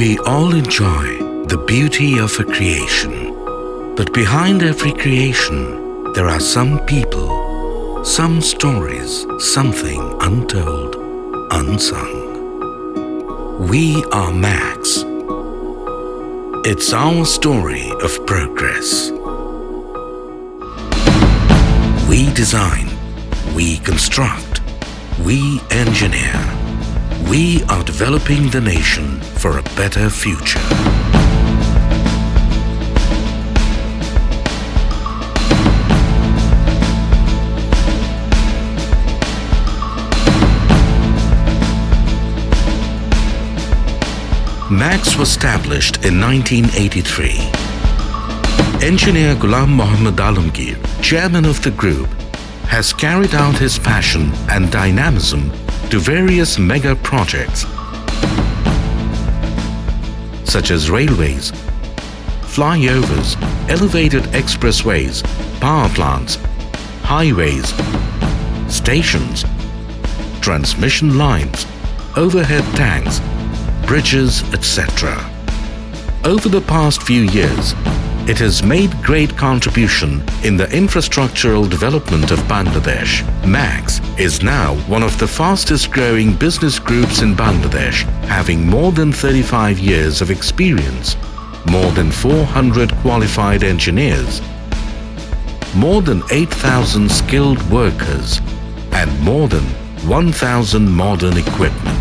We all enjoy the beauty of a creation. But behind every creation, there are some people, some stories, something untold, unsung. We are Max. It's our story of progress. We design, we construct, we engineer. We are developing the nation for a better future. Max was established in 1983. Engineer Ghulam Mohammad Alamgir, chairman of the group, has carried out his passion and dynamism to various mega projects such as railways, flyovers, elevated expressways, power plants, highways, stations, transmission lines, overhead tanks, bridges, etc. Over the past few years, it has made great contribution in the infrastructural development of Bangladesh. Max is now one of the fastest growing business groups in Bangladesh, having more than 35 years of experience, more than 400 qualified engineers, more than 8,000 skilled workers, and more than 1,000 modern equipment.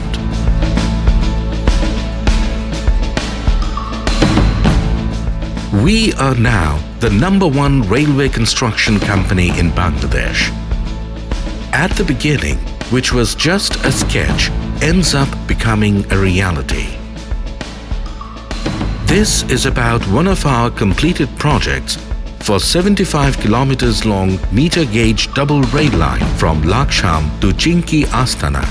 We are now the #1 railway construction company in Bangladesh. At the beginning, which was just a sketch, ends up becoming a reality. This is about one of our completed projects for 75 kilometers long meter gauge double rail line from Laksham to Chinki Astana,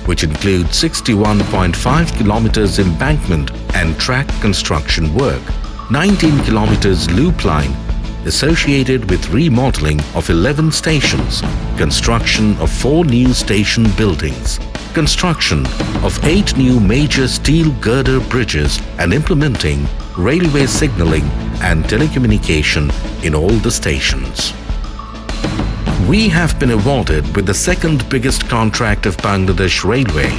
which includes 61.5 kilometers embankment and track construction work, 19 kilometers loop line associated with remodeling of 11 stations, construction of 4 new station buildings, construction of 8 new major steel girder bridges, and implementing railway signaling and telecommunication in all the stations. We have been awarded with the second biggest contract of Bangladesh Railway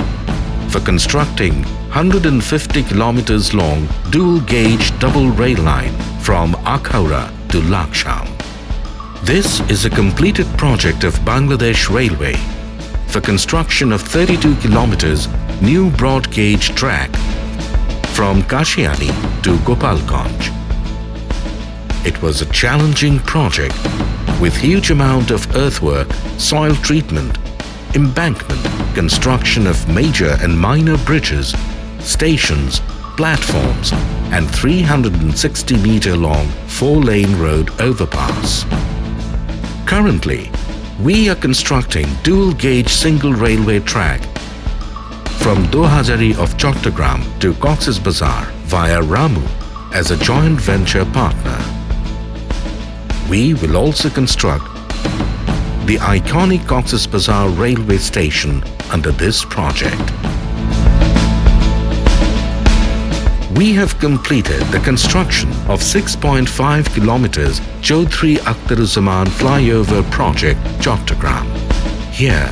for constructing 150 kilometers long dual gauge double rail line from Akhaura to Laksham. This is a completed project of Bangladesh Railway for construction of 32 kilometers new broad gauge track from Kashiani to Gopalganj. It was a challenging project with huge amount of earthwork, soil treatment, embankment, construction of major and minor bridges, stations, platforms, and 360-meter long 4-lane road overpass. Currently, we are constructing dual-gauge single railway track from Dohajari of Chattogram to Cox's Bazar via Ramu as a joint venture partner. We will also construct the iconic Cox's Bazar railway station under this project. We have completed the construction of 6.5 kilometers Chaudhry Akhtaruzzaman flyover project, Chattogram. Here,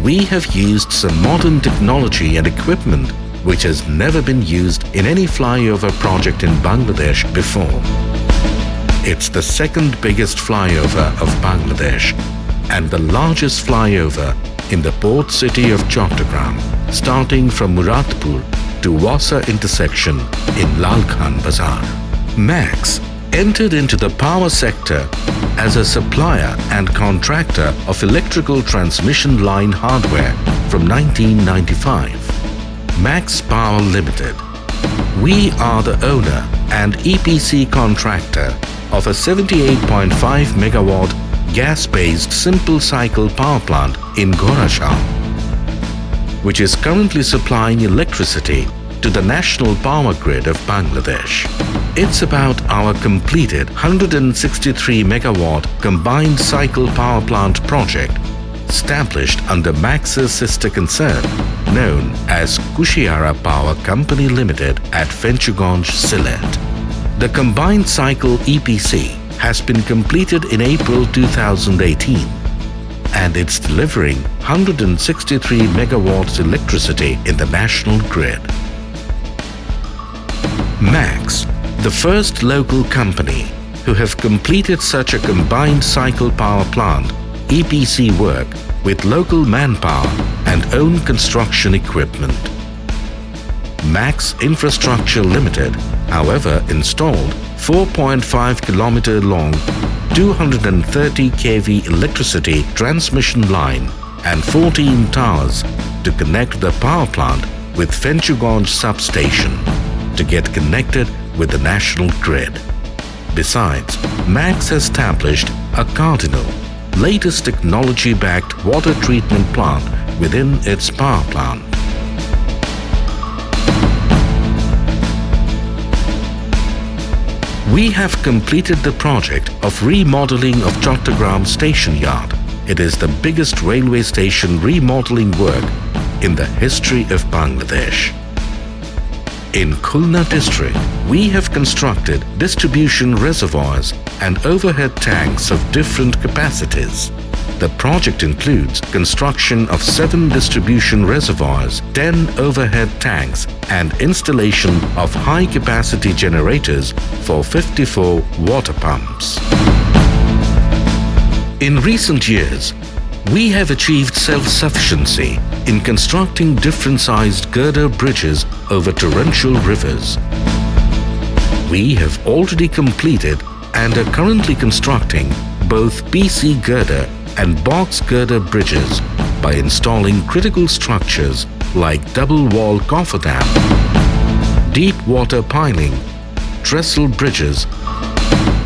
we have used some modern technology and equipment which has never been used in any flyover project in Bangladesh before. It's the second biggest flyover of Bangladesh and the largest flyover in the port city of Chattogram, starting from Muradpur to Wasa intersection in Lalkhan Bazar. Max entered into the power sector as a supplier and contractor of electrical transmission line hardware from 1995. Max Power Limited. We are the owner and EPC contractor of a 78.5 megawatt gas-based simple cycle power plant in Gorasham, which is currently supplying electricity to the national power grid of Bangladesh. It's about our completed 163 megawatt combined cycle power plant project established under Max's sister concern, known as Kushiara Power Company Limited at Fenchugonj, Sylhet. The combined cycle EPC has been completed in April 2018 and it's delivering 163 megawatts electricity in the national grid. Max, the first local company who have completed such a combined cycle power plant EPC work with local manpower and own construction equipment. Max Infrastructure Limited, however, installed 4.5 kilometer long 230 kV electricity transmission line and 14 towers to connect the power plant with Fenchugonj substation to get connected with the national grid. Besides, Max has established a Cardinal, latest technology-backed water treatment plant within its power plant. We have completed the project of remodeling of Chattogram Station Yard. It is the biggest railway station remodeling work in the history of Bangladesh. In Khulna district, we have constructed distribution reservoirs and overhead tanks of different capacities. The project includes construction of 7 distribution reservoirs, 10 overhead tanks and installation of high-capacity generators for 54 water pumps. In recent years, we have achieved self-sufficiency in constructing different-sized girder bridges over torrential rivers. We have already completed and are currently constructing both PC girder and box girder bridges by installing critical structures like double-wall cofferdam, deep water piling, trestle bridges,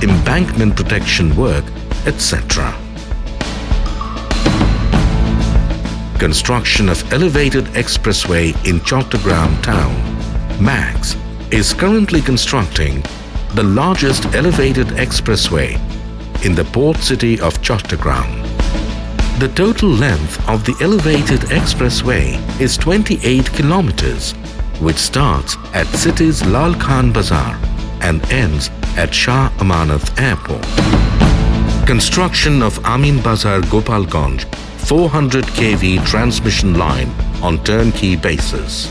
embankment protection work, etc. Construction of elevated expressway in Chattogram town. Max is currently constructing the largest elevated expressway in the port city of Chattogram. The total length of the elevated expressway is 28 kilometers, which starts at city's Lal Khan Bazar and ends at Shah Amanat Airport. Construction of Amin Bazar Gopalganj 400 kV transmission line on turnkey basis.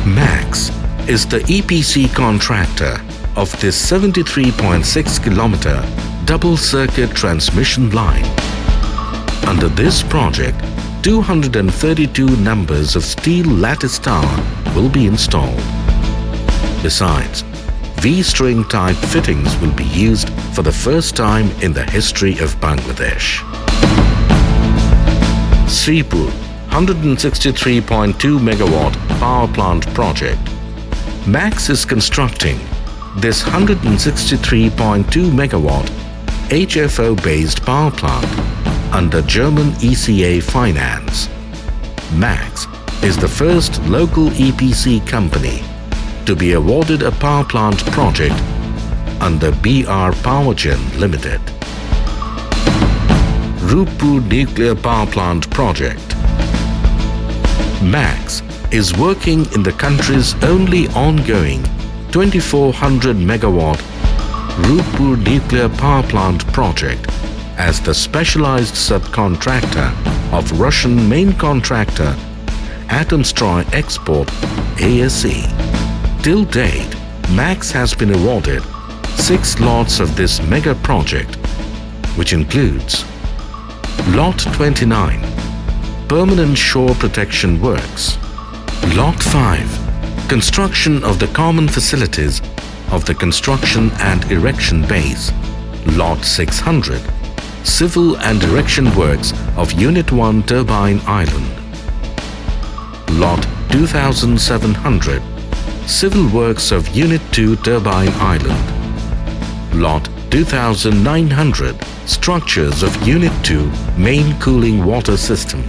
Max is the EPC contractor of this 73.6 kilometer double circuit transmission line. Under this project, 232 numbers of steel lattice tower will be installed. Besides, V-string type fittings will be used for the first time in the history of Bangladesh. Sripur 163.2 megawatt power plant project. Max is constructing this 163.2 megawatt HFO-based power plant under German ECA finance. Max is the first local EPC company to be awarded a power plant project under BR Powergen Limited. Rupur Nuclear Power Plant Project. Max is working in the country's only ongoing 2400 megawatt Rupur Nuclear Power Plant project as the specialized subcontractor of Russian main contractor Atomstroy Export ASE. Till date, Max has been awarded 6 lots of this mega project, which includes Lot 29, Permanent Shore Protection Works. Lot 5, Construction of the common facilities of the construction and erection base. Lot 600, Civil and erection works of Unit 1 Turbine Island. Lot 2700, Civil works of Unit 2 Turbine Island. Lot 2900, Structures of Unit 2 Main Cooling Water System.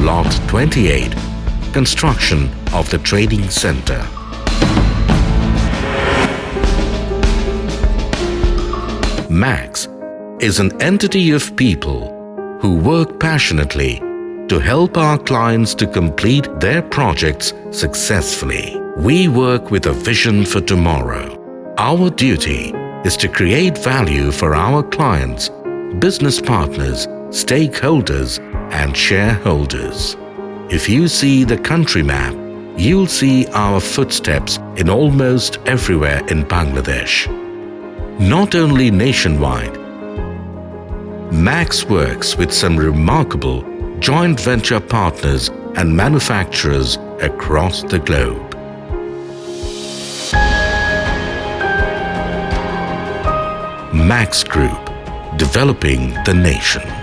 Lot 28, Construction of the Trading Center. Max is an entity of people who work passionately to help our clients to complete their projects successfully. We work with a vision for tomorrow. Our duty is to create value for our clients, business partners, stakeholders, and shareholders. If you see the country map, you'll see our footsteps in almost everywhere in Bangladesh. Not only nationwide, Max works with some remarkable joint venture partners and manufacturers across the globe. Max Group, developing the nation.